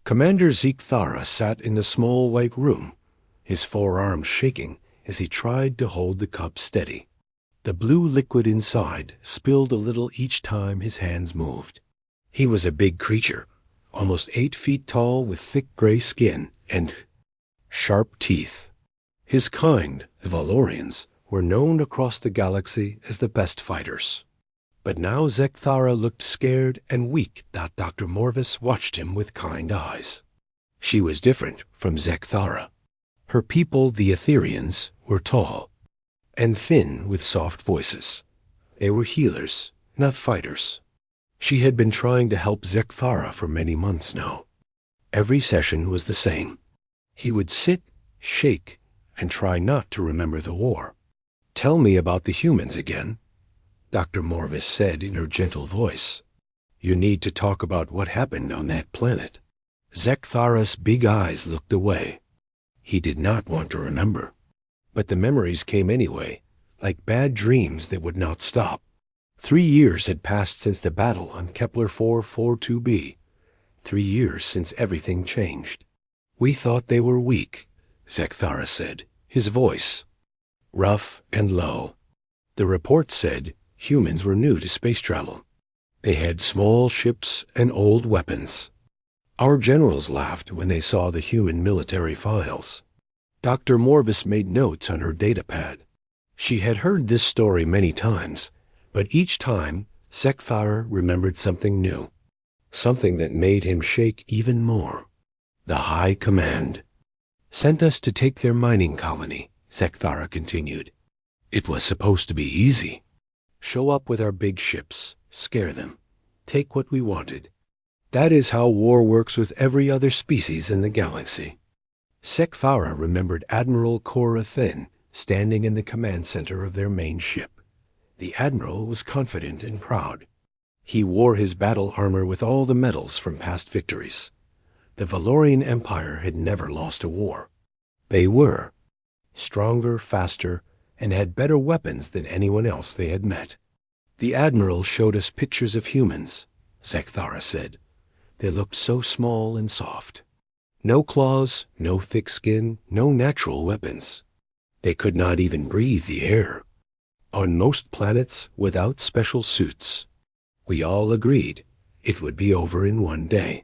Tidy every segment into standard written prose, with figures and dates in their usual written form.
Commander Zeke-Thara sat in the small white room, his forearms shaking as he tried to hold the cup steady. The blue liquid inside spilled a little each time his hands moved. He was a big creature, almost 8 feet tall with thick gray skin and sharp teeth. His kind, the Valorians, were known across the galaxy as the best fighters. But now Zeke-Thara looked scared and weak. Dr. Morvis watched him with kind eyes. She was different from Zeke-Thara. Her people, the Etherians, were tall and thin with soft voices. They were healers, not fighters. She had been trying to help Zeke-Thara for many months now. Every session was the same. He would sit, shake, and try not to remember the war. "Tell me about the humans again," Dr. Morvis said in her gentle voice. "You need to talk about what happened on that planet." Zeke-Thara's big eyes looked away. He did not want to remember. But the memories came anyway, like bad dreams that would not stop. 3 years had passed since the battle on Kepler 442b. 3 years since everything changed. "We thought they were weak," Zeke-Thara said, his voice rough and low. "The report said humans were new to space travel. They had small ships and old weapons. Our generals laughed when they saw the human military files." Dr. Morvis made notes on her datapad. She had heard this story many times, but each time Zeke-Thara remembered something new, something that made him shake even more. "The High Command sent us to take their mining colony," Zeke-Thara continued. "It was supposed to be easy. Show up with our big ships, scare them, take what we wanted. That is how war works with every other species in the galaxy." Zeke-Thara remembered Admiral Cora Thin standing in the command center of their main ship. The admiral was confident and proud. He wore his battle armor with all the medals from past victories. The Valorian Empire had never lost a war. They were stronger, faster, and had better weapons than anyone else they had met. "The admiral showed us pictures of humans," Zeke-Thara said. "They looked so small and soft. No claws, no thick skin, no natural weapons. They could not even breathe the air. On most planets, without special suits. We all agreed it would be over in one day."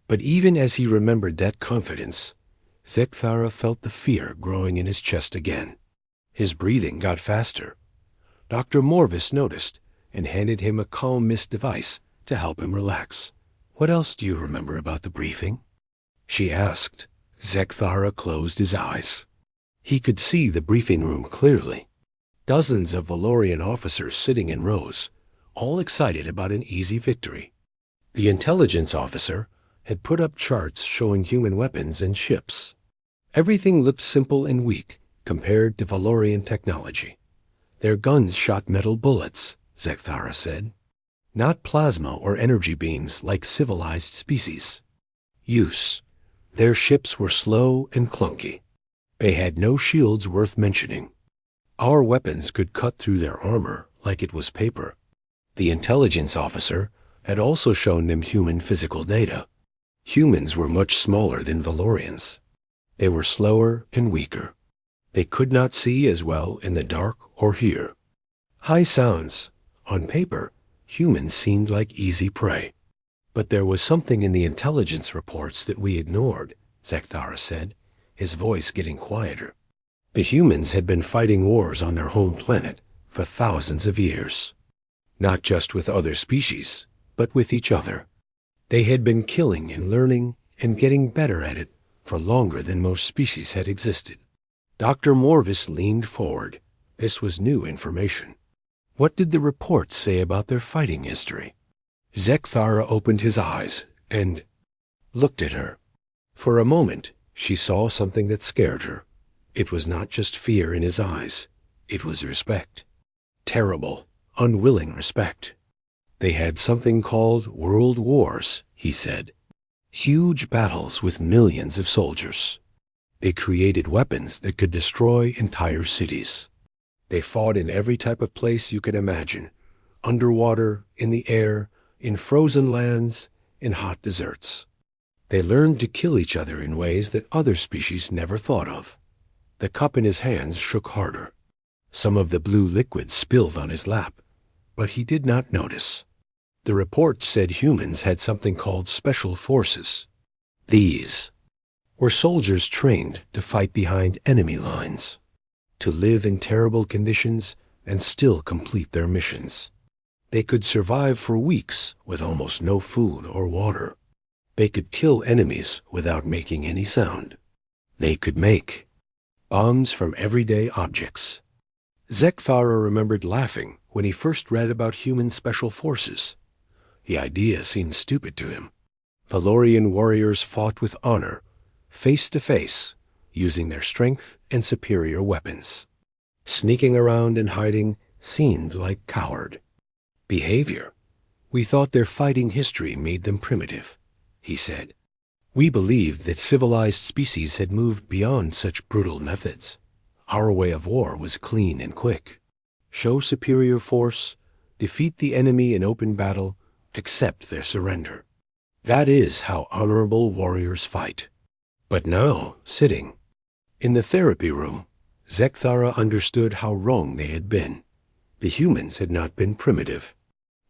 But even as he remembered that confidence, Zeke-Thara felt the fear growing in his chest again. His breathing got faster. Dr. Morvis noticed and handed him a calm mist device to help him relax. "What else do you remember about the briefing?" she asked. Zeke-Thara closed his eyes. He could see the briefing room clearly. Dozens of Valorian officers sitting in rows, all excited about an easy victory. The intelligence officer had put up charts showing human weapons and ships. Everything looked simple and weak compared to Valorian technology. Their guns shot metal bullets, Zeke-Thara said. Not plasma or energy beams like civilized species. Use. Their ships were slow and clunky. They had no shields worth mentioning. Our weapons could cut through their armor like it was paper. The intelligence officer had also shown them human physical data. Humans were much smaller than Valorians. They were slower and weaker. They could not see as well in the dark or hear. High sounds. On paper, humans seemed like easy prey. But there was something in the intelligence reports that we ignored, Zeke-Thara said, his voice getting quieter. The humans had been fighting wars on their home planet for thousands of years. Not just with other species, but with each other. They had been killing and learning and getting better at it for longer than most species had existed. Dr. Morvis leaned forward. This was new information. What did the reports say about their fighting history? Zeke-Thara opened his eyes and looked at her. For a moment, she saw something that scared her. It was not just fear in his eyes. It was respect. Terrible, unwilling respect. They had something called world wars, he said. Huge battles with millions of soldiers. They created weapons that could destroy entire cities. They fought in every type of place you could imagine. Underwater, in the air, in frozen lands, in hot deserts. They learned to kill each other in ways that other species never thought of. The cup in his hands shook harder. Some of the blue liquid spilled on his lap, but he did not notice. The reports said humans had something called special forces. These were soldiers trained to fight behind enemy lines, to live in terrible conditions and still complete their missions. They could survive for weeks with almost no food or water. They could kill enemies without making any sound. They could make bombs from everyday objects. Zekthara remembered laughing when he first read about human special forces. The idea seemed stupid to him. Valorian warriors fought with honor, face to face, using their strength and superior weapons. Sneaking around and hiding seemed like coward behavior. We thought their fighting history made them primitive, he said. We believed that civilized species had moved beyond such brutal methods. Our way of war was clean and quick. Show superior force, defeat the enemy in open battle, accept their surrender. That is how honorable warriors fight. But now, sitting in the therapy room, Zekthara understood how wrong they had been. The humans had not been primitive.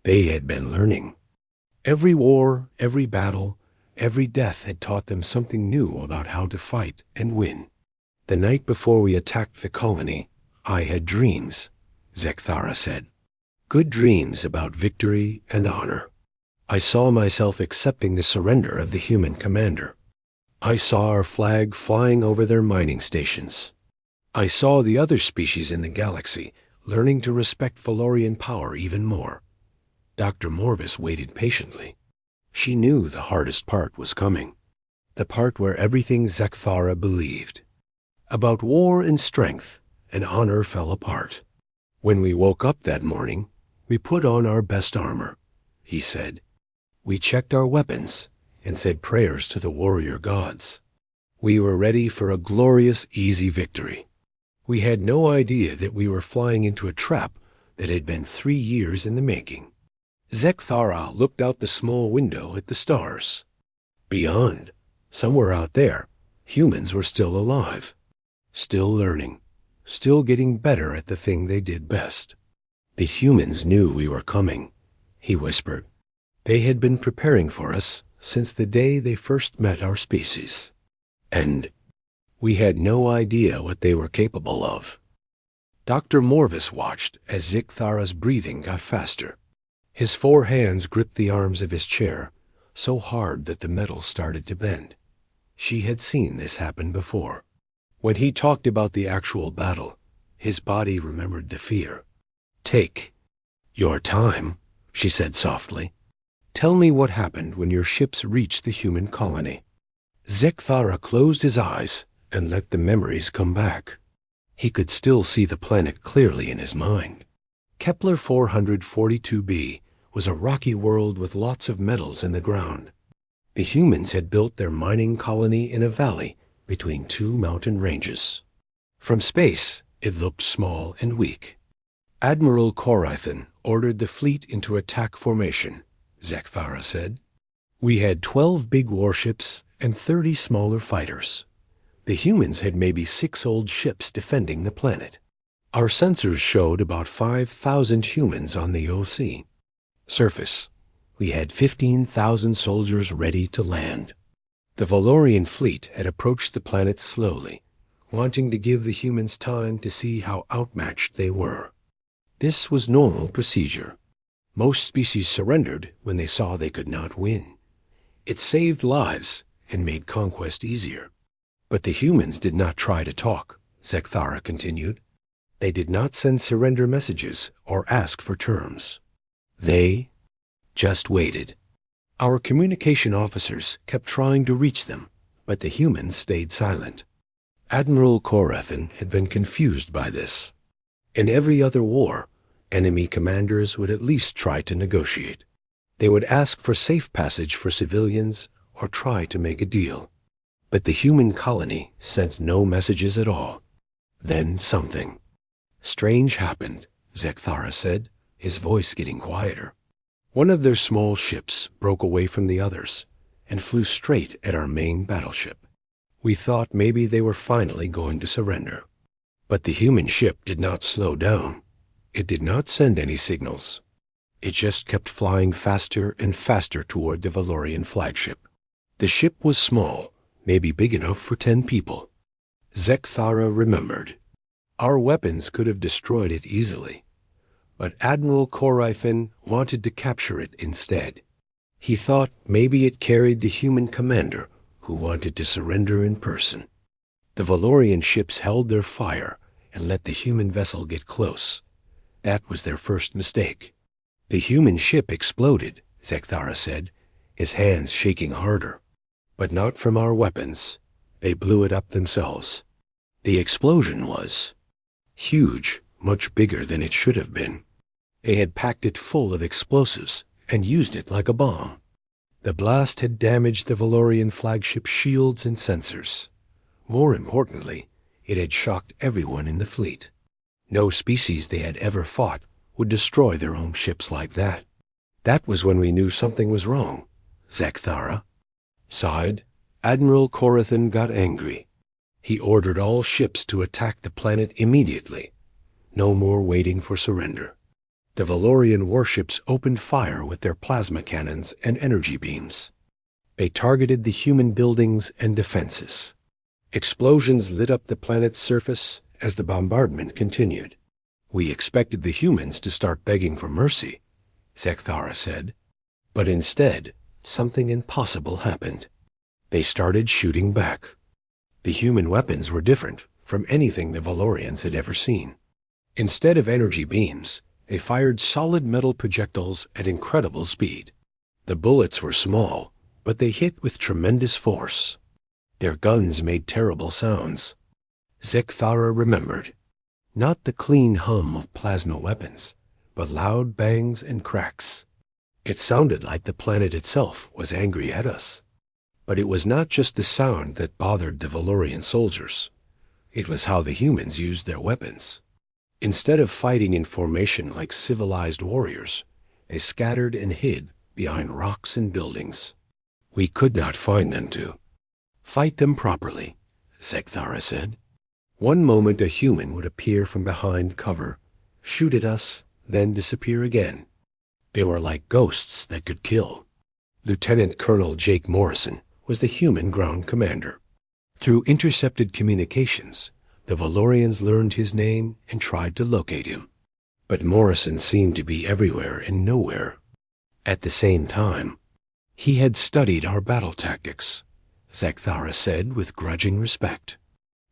They had been learning. Every war, every battle, every death had taught them something new about how to fight and win. The night before we attacked the colony, I had dreams, Zekthara said. Good dreams about victory and honor. I saw myself accepting the surrender of the human commander. I saw our flag flying over their mining stations. I saw the other species in the galaxy learning to respect Valorian power even more. Dr. Morvis waited patiently. She knew the hardest part was coming, the part where everything Zekthara believed about war and strength and honor fell apart. When we woke up that morning, we put on our best armor, he said. We checked our weapons and said prayers to the warrior gods. We were ready for a glorious, easy victory. We had no idea that we were flying into a trap that had been 3 years in the making. Zekthara looked out the small window at the stars. Beyond, somewhere out there, humans were still alive, still learning, still getting better at the thing they did best. The humans knew we were coming, he whispered. They had been preparing for us since the day they first met our species. And we had no idea what they were capable of. Dr. Morvis watched as Zekthara's breathing got faster. His 4 hands gripped the arms of his chair, so hard that the metal started to bend. She had seen this happen before. When he talked about the actual battle, his body remembered the fear. Take your time, she said softly. Tell me what happened when your ships reached the human colony. Zekthara closed his eyes and let the memories come back. He could still see the planet clearly in his mind. Kepler 442b was a rocky world with lots of metals in the ground. The humans had built their mining colony in a valley between 2 mountain ranges. From space, it looked small and weak. Admiral Koraithan ordered the fleet into attack formation, Zekthara said. We had 12 big warships and 30 smaller fighters. The humans had maybe 6 old ships defending the planet. Our sensors showed about 5,000 humans on the OC. Surface, we had 15,000 soldiers ready to land. The Valorian fleet had approached the planet slowly, wanting to give the humans time to see how outmatched they were. This was normal procedure. Most species surrendered when they saw they could not win. It saved lives and made conquest easier. But the humans did not try to talk, Zekthara continued. They did not send surrender messages or ask for terms. They just waited. Our communication officers kept trying to reach them, but the humans stayed silent. Admiral Koraithan had been confused by this. In every other war, enemy commanders would at least try to negotiate. They would ask for safe passage for civilians or try to make a deal. But the human colony sent no messages at all. Then something strange happened, Zekthara said, his voice getting quieter. One of their small ships broke away from the others, and flew straight at our main battleship. We thought maybe they were finally going to surrender. But the human ship did not slow down. It did not send any signals. It just kept flying faster and faster toward the Valorian flagship. The ship was small, maybe big enough for 10 people. Zekthara remembered. Our weapons could have destroyed it easily, but Admiral Koraithen wanted to capture it instead. He thought maybe it carried the human commander who wanted to surrender in person. The Valorian ships held their fire and let the human vessel get close. That was their first mistake. The human ship exploded, Zekthara said, his hands shaking harder. But not from our weapons. They blew it up themselves. The explosion was huge, much bigger than it should have been. They had packed it full of explosives and used it like a bomb. The blast had damaged the Valorian flagship shields and sensors. More importantly, it had shocked everyone in the fleet. No species they had ever fought would destroy their own ships like that. That was when we knew something was wrong, Zekthara sighed. Admiral Koraithen got angry. He ordered all ships to attack the planet immediately. No more waiting for surrender. The Valorian warships opened fire with their plasma cannons and energy beams. They targeted the human buildings and defenses. Explosions lit up the planet's surface as the bombardment continued. We expected the humans to start begging for mercy, Zekthara said. But instead, something impossible happened. They started shooting back. The human weapons were different from anything the Valorians had ever seen. Instead of energy beams, they fired solid metal projectiles at incredible speed. The bullets were small, but they hit with tremendous force. Their guns made terrible sounds. Zekthara remembered. Not the clean hum of plasma weapons, but loud bangs and cracks. It sounded like the planet itself was angry at us. But it was not just the sound that bothered the Valorian soldiers. It was how the humans used their weapons. Instead of fighting in formation like civilized warriors, they scattered and hid behind rocks and buildings. We could not find them to fight them properly, Zekthara said. One moment a human would appear from behind cover, shoot at us, then disappear again. They were like ghosts that could kill. Lieutenant Colonel Jake Morrison was the human ground commander. Through intercepted communications, the Valorians learned his name and tried to locate him. But Morrison seemed to be everywhere and nowhere. At the same time, he had studied our battle tactics, Zekthara said with grudging respect.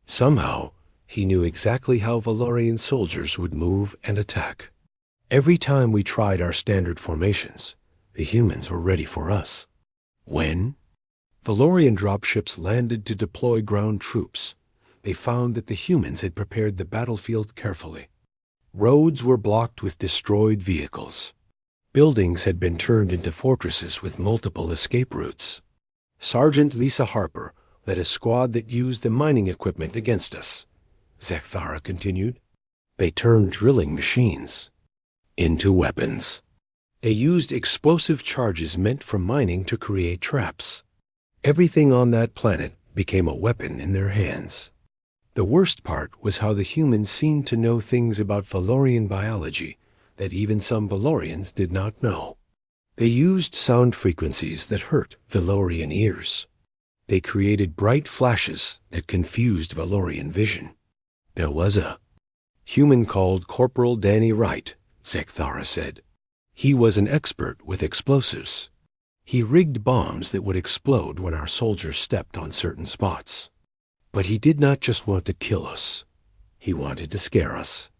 Somehow, he knew exactly how Valorian soldiers would move and attack. Every time we tried our standard formations, the humans were ready for us. When Valorian dropships landed to deploy ground troops, they found that the humans had prepared the battlefield carefully. Roads were blocked with destroyed vehicles. Buildings had been turned into fortresses with multiple escape routes. Sergeant Lisa Harper led a squad that used the mining equipment against us, Zekthara continued. They turned drilling machines into weapons. They used explosive charges meant for mining to create traps. Everything on that planet became a weapon in their hands. The worst part was how the humans seemed to know things about Valorian biology that even some Valorians did not know. They used sound frequencies that hurt Valorian ears. They created bright flashes that confused Valorian vision. There was a human called Corporal Danny Wright, Zekthara said. He was an expert with explosives. He rigged bombs that would explode when our soldiers stepped on certain spots. But he did not just want to kill us. He wanted to scare us.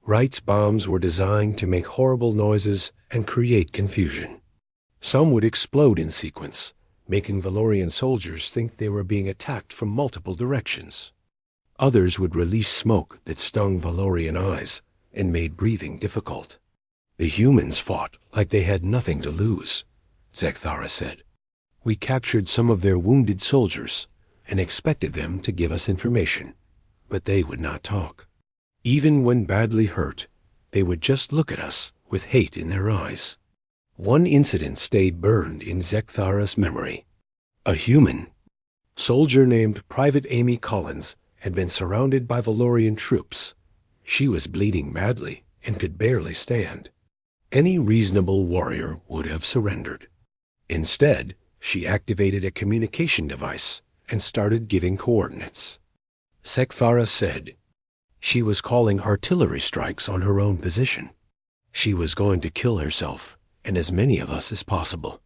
Wright's bombs were designed to make horrible noises and create confusion. Some would explode in sequence, making Valorian soldiers think they were being attacked from multiple directions. Others would release smoke that stung Valorian eyes and made breathing difficult. The humans fought like they had nothing to lose, Zekthara said. We captured some of their wounded soldiers and expected them to give us information, but they would not talk. Even when badly hurt, they would just look at us with hate in their eyes. One incident stayed burned in Zekthara's memory. A human soldier named Private Amy Collins had been surrounded by Valorian troops. She was bleeding badly and could barely stand. Any reasonable warrior would have surrendered. Instead, she activated a communication device and started giving coordinates. Sekthara said she was calling artillery strikes on her own position. She was going to kill herself and as many of us as possible.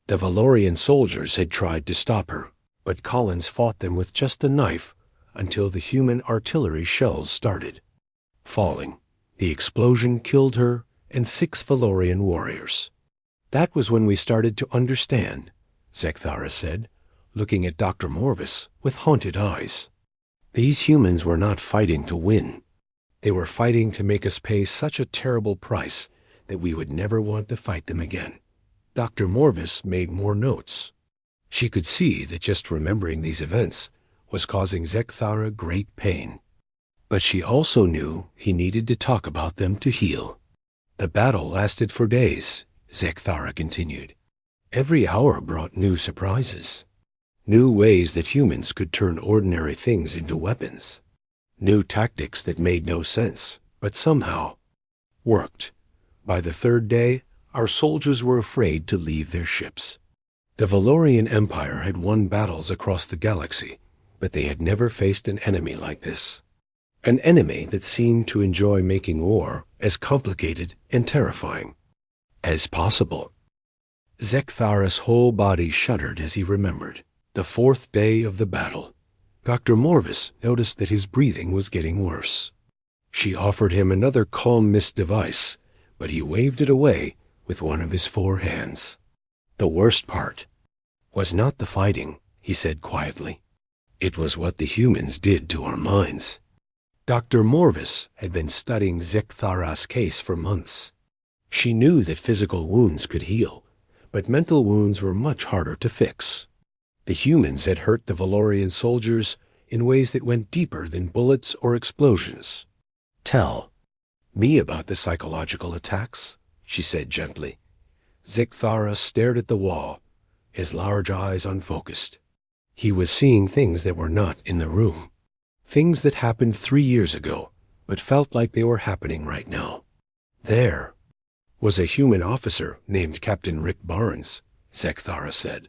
The Valorian soldiers had tried to stop her, but Collins fought them with just a knife until the human artillery shells started falling. The explosion killed her and 6 Valorian warriors. That was when we started to understand, Sekthara said, looking at Dr. Morvis with haunted eyes. These humans were not fighting to win. They were fighting to make us pay such a terrible price that we would never want to fight them again. Dr. Morvis made more notes. She could see that just remembering these events was causing Sekthara great pain. But she also knew he needed to talk about them to heal. The battle lasted for days, Sekthara continued. Every hour brought new surprises. New ways that humans could turn ordinary things into weapons. New tactics that made no sense, but somehow worked. By the 3rd day, our soldiers were afraid to leave their ships. The Valorian Empire had won battles across the galaxy, but they had never faced an enemy like this. An enemy that seemed to enjoy making war as complicated and terrifying as possible. Sekthara's whole body shuddered as he remembered. The 4th day of the battle. Dr. Morvis noticed that his breathing was getting worse. She offered him another calm mist device, but he waved it away with one of his 4 hands. The worst part was not the fighting, he said quietly. It was what the humans did to our minds. Dr. Morvis had been studying Sekthara's case for months. She knew that physical wounds could heal, but mental wounds were much harder to fix. The humans had hurt the Valorian soldiers in ways that went deeper than bullets or explosions. Tell me about the psychological attacks, she said gently. Sekthara stared at the wall, his large eyes unfocused. He was seeing things that were not in the room. Things that happened 3 years ago, but felt like they were happening right now. There was a human officer named Captain Rick Barnes, Sekthara said.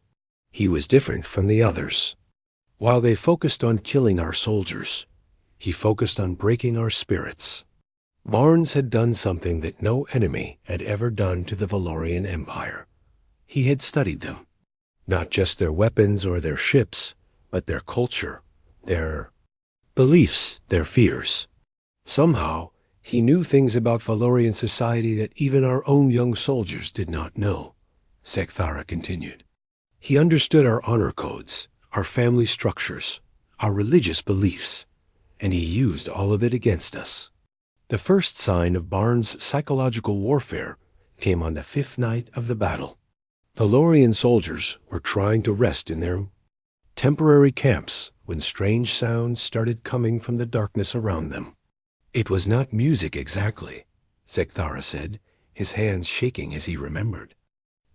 He was different from the others. While they focused on killing our soldiers, he focused on breaking our spirits. Barnes had done something that no enemy had ever done to the Valorian Empire. He had studied them. Not just their weapons or their ships, but their culture, their beliefs, their fears. Somehow, he knew things about Valorian society that even our own young soldiers did not know, Sekthara continued. He understood our honor codes, our family structures, our religious beliefs, and he used all of it against us. The first sign of Barnes' psychological warfare came on the 5th night of the battle. Valorian soldiers were trying to rest in their temporary camps when strange sounds started coming from the darkness around them. It was not music exactly, Sekthara said, his hands shaking as he remembered.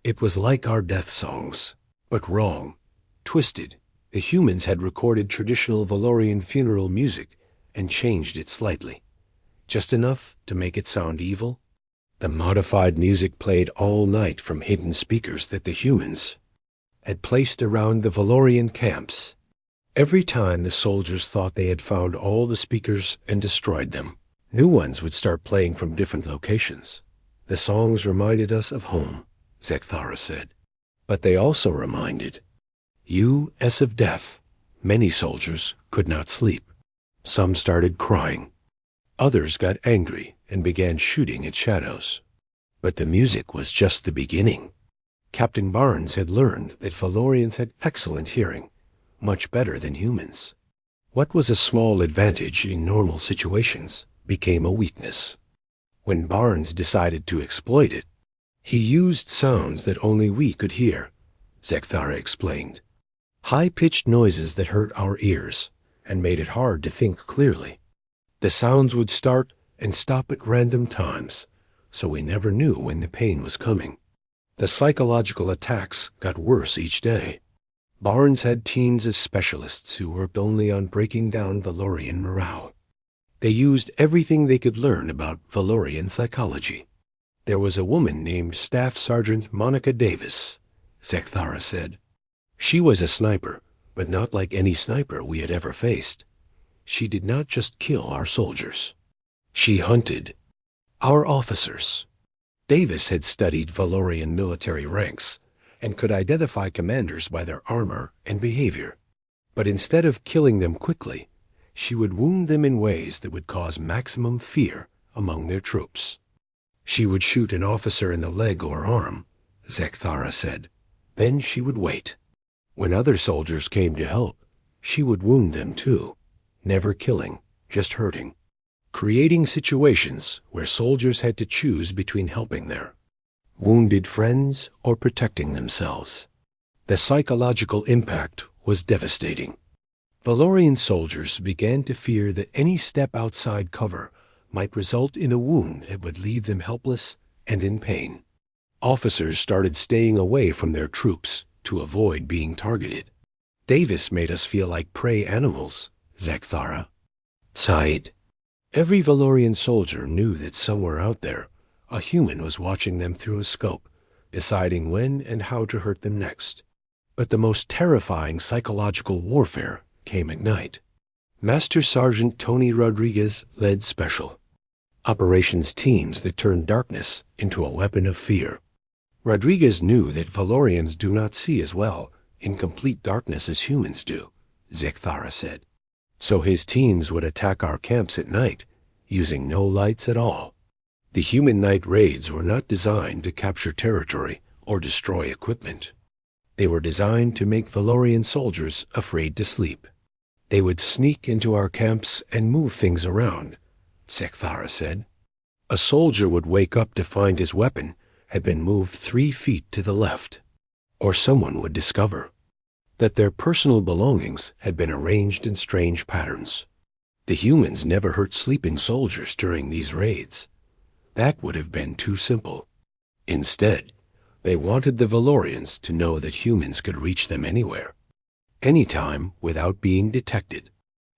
It was like our death songs, but wrong, twisted. The humans had recorded traditional Valorian funeral music and changed it slightly, just enough to make it sound evil. The modified music played all night from hidden speakers that the humans had placed around the Valorian camps. Every time the soldiers thought they had found all the speakers and destroyed them, new ones would start playing from different locations. The songs reminded us of home, Sekthara said. But they also reminded us of death. Many soldiers could not sleep. Some started crying. Others got angry and began shooting at shadows. But the music was just the beginning. Captain Barnes had learned that Valorians had excellent hearing, much better than humans. What was a small advantage in normal situations became a weakness. When Barnes decided to exploit it, he used sounds that only we could hear, Sekthara explained. High-pitched noises that hurt our ears and made it hard to think clearly. The sounds would start and stop at random times, so we never knew when the pain was coming. The psychological attacks got worse each day. Barnes had teams of specialists who worked only on breaking down Valorian morale. They used everything they could learn about Valorian psychology. There was a woman named Staff Sergeant Monica Davis, Zekthara said. She was a sniper, but not like any sniper we had ever faced. She did not just kill our soldiers. She hunted our officers. Davis had studied Valorian military ranks and could identify commanders by their armor and behavior. But instead of killing them quickly, she would wound them in ways that would cause maximum fear among their troops. She would shoot an officer in the leg or arm, Zekthara said. Then she would wait. When other soldiers came to help, she would wound them too, never killing, just hurting, creating situations where soldiers had to choose between helping their wounded friends or protecting themselves. The psychological impact was devastating. Valorian soldiers began to fear that any step outside cover might result in a wound that would leave them helpless and in pain. Officers started staying away from their troops to avoid being targeted. Davis made us feel like prey animals, Zekthara sighed. Every Valorian soldier knew that somewhere out there, a human was watching them through a scope, deciding when and how to hurt them next. But the most terrifying psychological warfare came at night. Master Sergeant Tony Rodriguez led special operations teams that turned darkness into a weapon of fear. Rodriguez knew that Valorians do not see as well in complete darkness as humans do, Zekthara said. So his teams would attack our camps at night, using no lights at all. The human night raids were not designed to capture territory or destroy equipment. They were designed to make Valorian soldiers afraid to sleep. They would sneak into our camps and move things around, Zekthara said. A soldier would wake up to find his weapon had been moved 3 feet to the left. Or someone would discover that their personal belongings had been arranged in strange patterns. The humans never hurt sleeping soldiers during these raids. That would have been too simple. Instead, they wanted the Valorians to know that humans could reach them anywhere, anytime without being detected.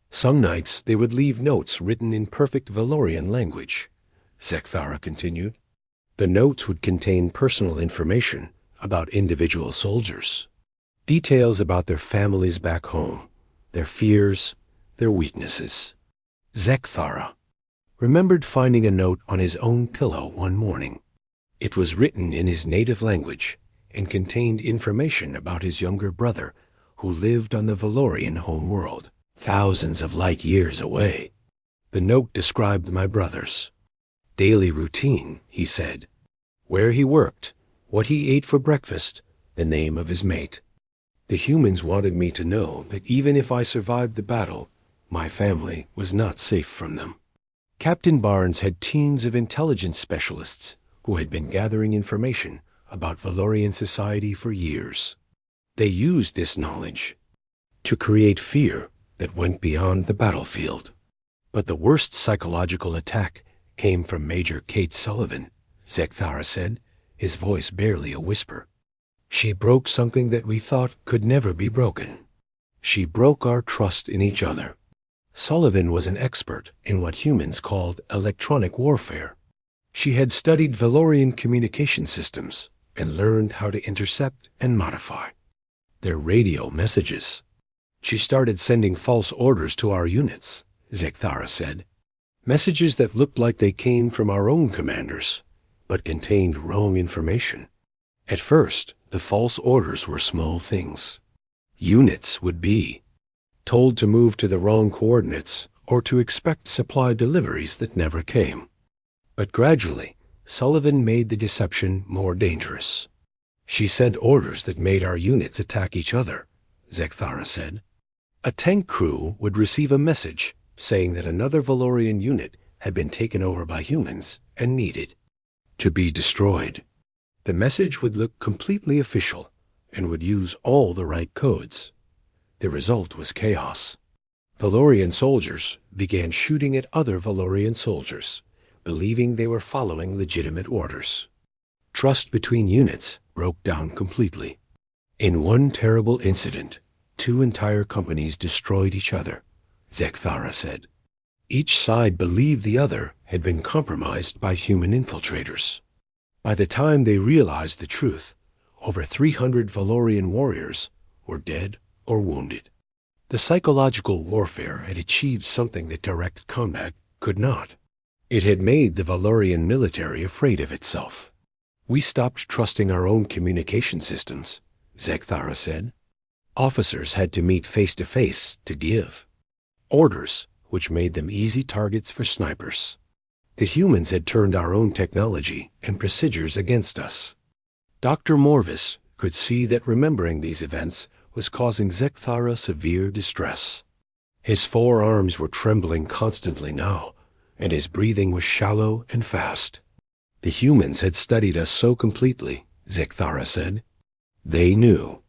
Some nights they would leave notes written in perfect Valorian language, Zekthara continued. The notes would contain personal information about individual soldiers, details about their families back home, their fears, their weaknesses. Zekthara remembered finding a note on his own pillow one morning. It was written in his native language and contained information about his younger brother who lived on the Valorian home world, thousands of light years away. The note described my brother's daily routine, he said, where he worked, what he ate for breakfast, the name of his mate. The humans wanted me to know that even if I survived the battle, my family was not safe from them. Captain Barnes had teams of intelligence specialists who had been gathering information about Valorian society for years. They used this knowledge to create fear that went beyond the battlefield. But the worst psychological attack came from Major Kate Sullivan, Zekthara said, his voice barely a whisper. She broke something that we thought could never be broken. She broke our trust in each other. Sullivan was an expert in what humans called electronic warfare. She had studied Valorian communication systems and learned how to intercept and modify their radio messages. She started sending false orders to our units, Zekthara said. Messages that looked like they came from our own commanders, but contained wrong information. At first, the false orders were small things. Units would be told to move to the wrong coordinates or to expect supply deliveries that never came. But gradually, Sullivan made the deception more dangerous. She sent orders that made our units attack each other, Zekthara said. A tank crew would receive a message saying that another Valorian unit had been taken over by humans and needed to be destroyed. The message would look completely official and would use all the right codes. The result was chaos. Valorian soldiers began shooting at other Valorian soldiers, believing they were following legitimate orders. Trust between units broke down completely. In one terrible incident, 2 entire companies destroyed each other, Zekthara said. Each side believed the other had been compromised by human infiltrators. By the time they realized the truth, over 300 Valorian warriors were dead or wounded. The psychological warfare had achieved something that direct combat could not. It had made the Valorian military afraid of itself. We stopped trusting our own communication systems, Zekthara said. Officers had to meet face-to-face to give orders, which made them easy targets for snipers. The humans had turned our own technology and procedures against us. Dr. Morvis could see that remembering these events was causing Zekthara severe distress. His 4 arms were trembling constantly now, and his breathing was shallow and fast. The humans had studied us so completely, Zekthara said. They knew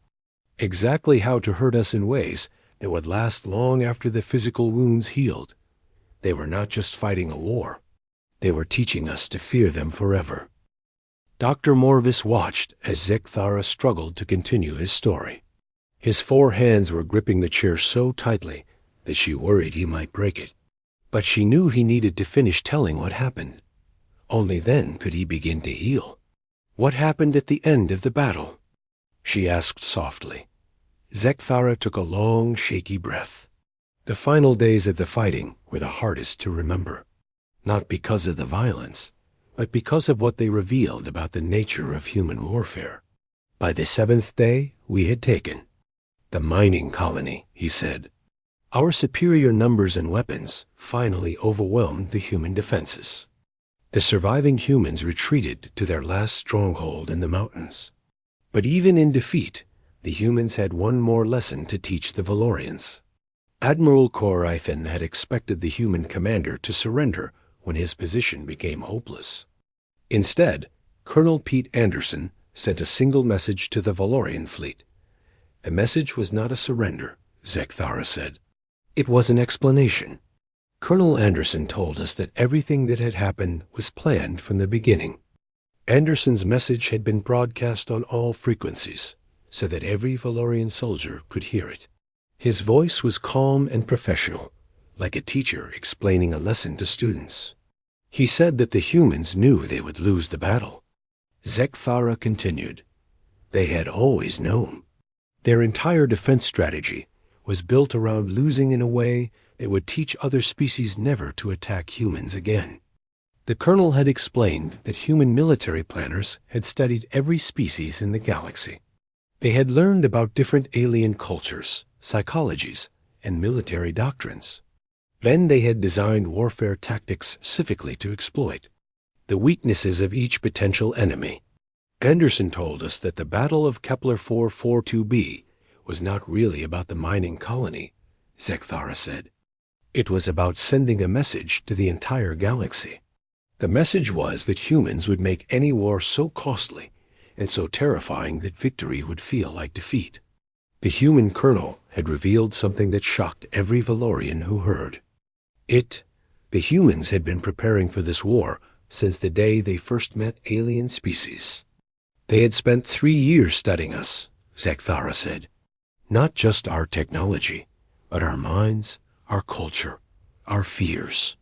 exactly how to hurt us in ways that would last long after the physical wounds healed. They were not just fighting a war. They were teaching us to fear them forever. Dr. Morvis watched as Zekthara struggled to continue his story. His 4 hands were gripping the chair so tightly that she worried he might break it. But she knew he needed to finish telling what happened. Only then could he begin to heal. What happened at the end of the battle? She asked softly. Zekthara took a long, shaky breath. The final days of the fighting were the hardest to remember, not because of the violence, but because of what they revealed about the nature of human warfare. By the 7th day, we had taken the mining colony, he said. Our superior numbers and weapons finally overwhelmed the human defenses. The surviving humans retreated to their last stronghold in the mountains. But even in defeat, the humans had one more lesson to teach the Valorians. Admiral Koraithan had expected the human commander to surrender when his position became hopeless. Instead, Colonel Pete Anderson sent a single message to the Valorian fleet. The message was not a surrender, Zekthara said. It was an explanation. Colonel Anderson told us that everything that had happened was planned from the beginning. Anderson's message had been broadcast on all frequencies, so that every Valorian soldier could hear it. His voice was calm and professional, like a teacher explaining a lesson to students. He said that the humans knew they would lose the battle. Zekthara continued. They had always known. Their entire defense strategy was built around losing in a way that would teach other species never to attack humans again. The colonel had explained that human military planners had studied every species in the galaxy. They had learned about different alien cultures, psychologies, and military doctrines. Then they had designed warfare tactics specifically to exploit the weaknesses of each potential enemy. Anderson told us that the Battle of Kepler 442b was not really about the mining colony, Zekthara said. It was about sending a message to the entire galaxy. The message was that humans would make any war so costly and so terrifying that victory would feel like defeat. The human colonel had revealed something that shocked every Valorian who heard. The humans had been preparing for this war since the day they first met alien species. They had spent 3 years studying us, Zekthara said. Not just our technology, but our minds, our culture, our fears.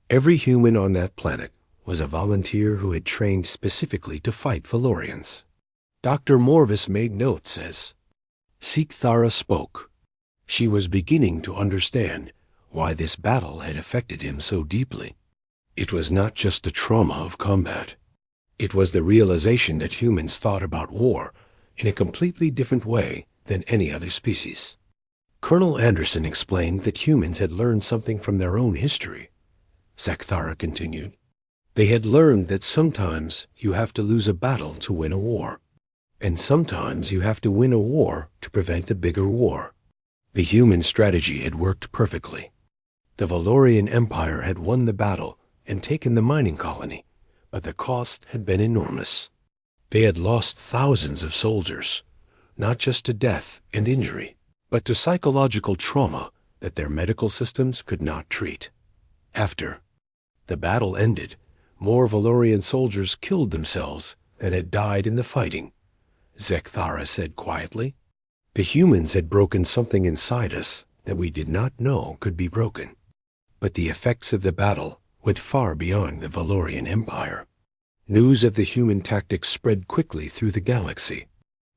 Every human on that planet was a volunteer who had trained specifically to fight Valorians. Dr. Morvis made notes as Zekthara spoke. She was beginning to understand why this battle had affected him so deeply. It was not just the trauma of combat. It was the realization that humans thought about war in a completely different way than any other species. Colonel Anderson explained that humans had learned something from their own history. Zekthara continued. They had learned that sometimes you have to lose a battle to win a war, and sometimes you have to win a war to prevent a bigger war. The human strategy had worked perfectly. The Valorian Empire had won the battle and taken the mining colony, but the cost had been enormous. They had lost thousands of soldiers, not just to death and injury, but to psychological trauma that their medical systems could not treat. After the battle ended, more Valorian soldiers killed themselves than had died in the fighting, Zekthara said quietly. The humans had broken something inside us that we did not know could be broken. But the effects of the battle went far beyond the Valorian Empire. News of the human tactics spread quickly through the galaxy.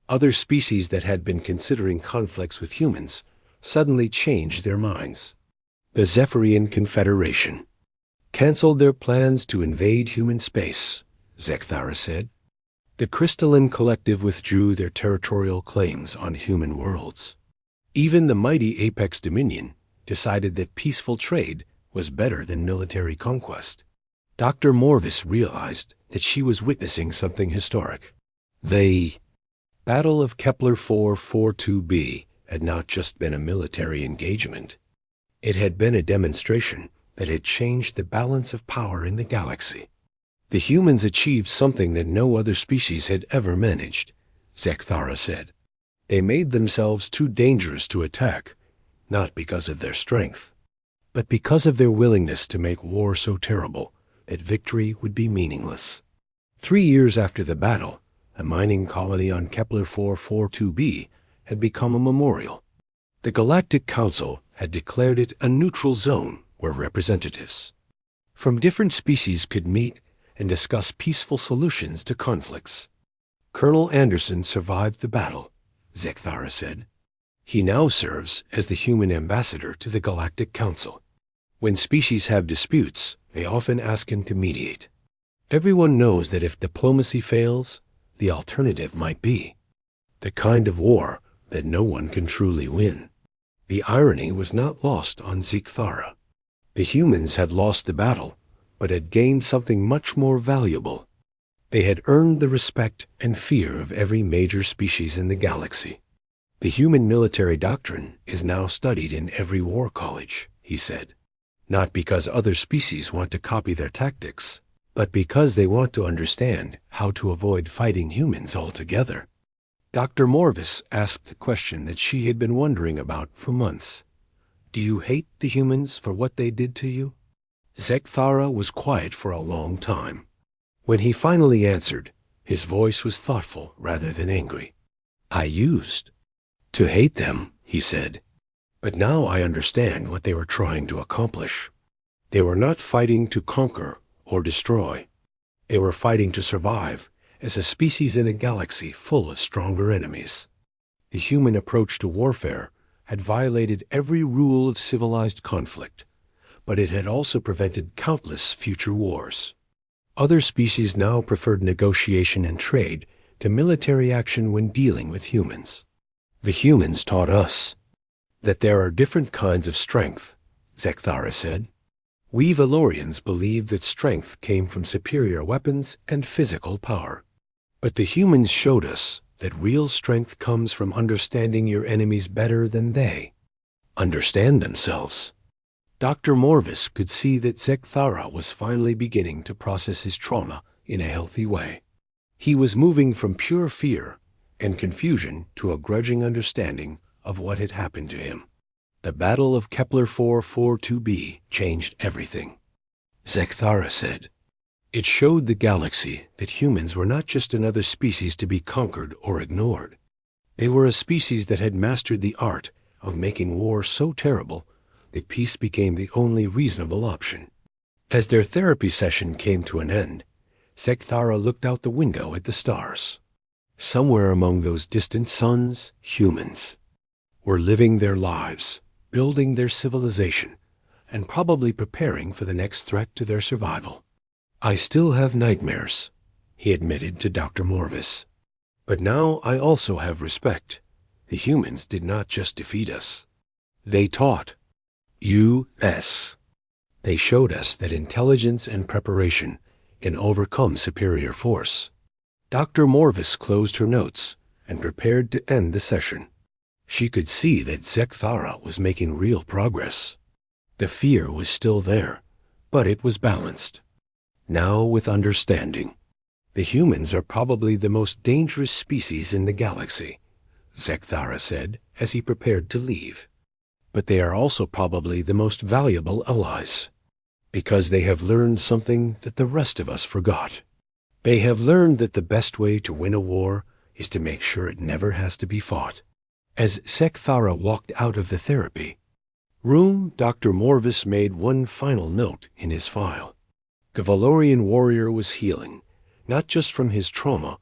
Other species that had been considering conflicts with humans suddenly changed their minds. The Zephyrian Confederation canceled their plans to invade human space, Zekthara said. The Crystalline Collective withdrew their territorial claims on human worlds. Even the mighty Apex Dominion decided that peaceful trade was better than military conquest. Dr. Morvis realized that she was witnessing something historic. The Battle of Kepler 442b had not just been a military engagement. It had been a demonstration that had changed the balance of power in the galaxy. The humans achieved something that no other species had ever managed, Zekthara said. They made themselves too dangerous to attack, not because of their strength, but because of their willingness to make war so terrible that victory would be meaningless. 3 years after the battle, a mining colony on Kepler 442b had become a memorial. The Galactic Council had declared it a neutral zone where representatives from different species could meet and discuss peaceful solutions to conflicts. Colonel Anderson survived the battle, Zekthara said. He now serves as the human ambassador to the Galactic Council. When species have disputes, they often ask him to mediate. Everyone knows that if diplomacy fails, the alternative might be the kind of war that no one can truly win. The irony was not lost on Zekthara. The humans had lost the battle, but had gained something much more valuable. They had earned the respect and fear of every major species in the galaxy. The human military doctrine is now studied in every war college, he said, not because other species want to copy their tactics, but because they want to understand how to avoid fighting humans altogether. Dr. Morvis asked the question that she had been wondering about for months. Do you hate the humans for what they did to you? Zekthara was quiet for a long time. When he finally answered, his voice was thoughtful rather than angry. I used to hate them, he said. But now I understand what they were trying to accomplish. They were not fighting to conquer or destroy. They were fighting to survive as a species in a galaxy full of stronger enemies. The human approach to warfare had violated every rule of civilized conflict, but it had also prevented countless future wars. Other species now preferred negotiation and trade to military action when dealing with humans. The humans taught us that there are different kinds of strength, Zekthara said. We Valorians believed that strength came from superior weapons and physical power. But the humans showed us that real strength comes from understanding your enemies better than they understand themselves. Dr. Morvis could see that Zekthara was finally beginning to process his trauma in a healthy way. He was moving from pure fear and confusion to a grudging understanding of what had happened to him. The Battle of Kepler 442b changed everything, Zekthara said. It showed the galaxy that humans were not just another species to be conquered or ignored. They were a species that had mastered the art of making war so terrible that peace became the only reasonable option. As their therapy session came to an end, Zekthara looked out the window at the stars. Somewhere among those distant suns, humans were living their lives, building their civilization, and probably preparing for the next threat to their survival. I still have nightmares, he admitted to Dr. Morvis. But now I also have respect. The humans did not just defeat us. They taught us. They showed us that intelligence and preparation can overcome superior force. Dr. Morvis closed her notes and prepared to end the session. She could see that Zekthara was making real progress. The fear was still there, but it was balanced. Now with understanding. The humans are probably the most dangerous species in the galaxy, Zekthara said as he prepared to leave. But they are also probably the most valuable allies, because they have learned something that the rest of us forgot. They have learned that the best way to win a war is to make sure it never has to be fought. As Sekthara walked out of the therapy room, Dr. Morvis made one final note in his file. The Valorian warrior was healing, not just from his trauma,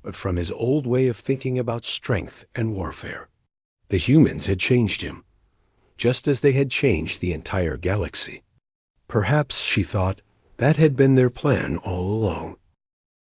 but from his old way of thinking about strength and warfare. The humans had changed him, just as they had changed the entire galaxy. Perhaps, she thought, that had been their plan all along.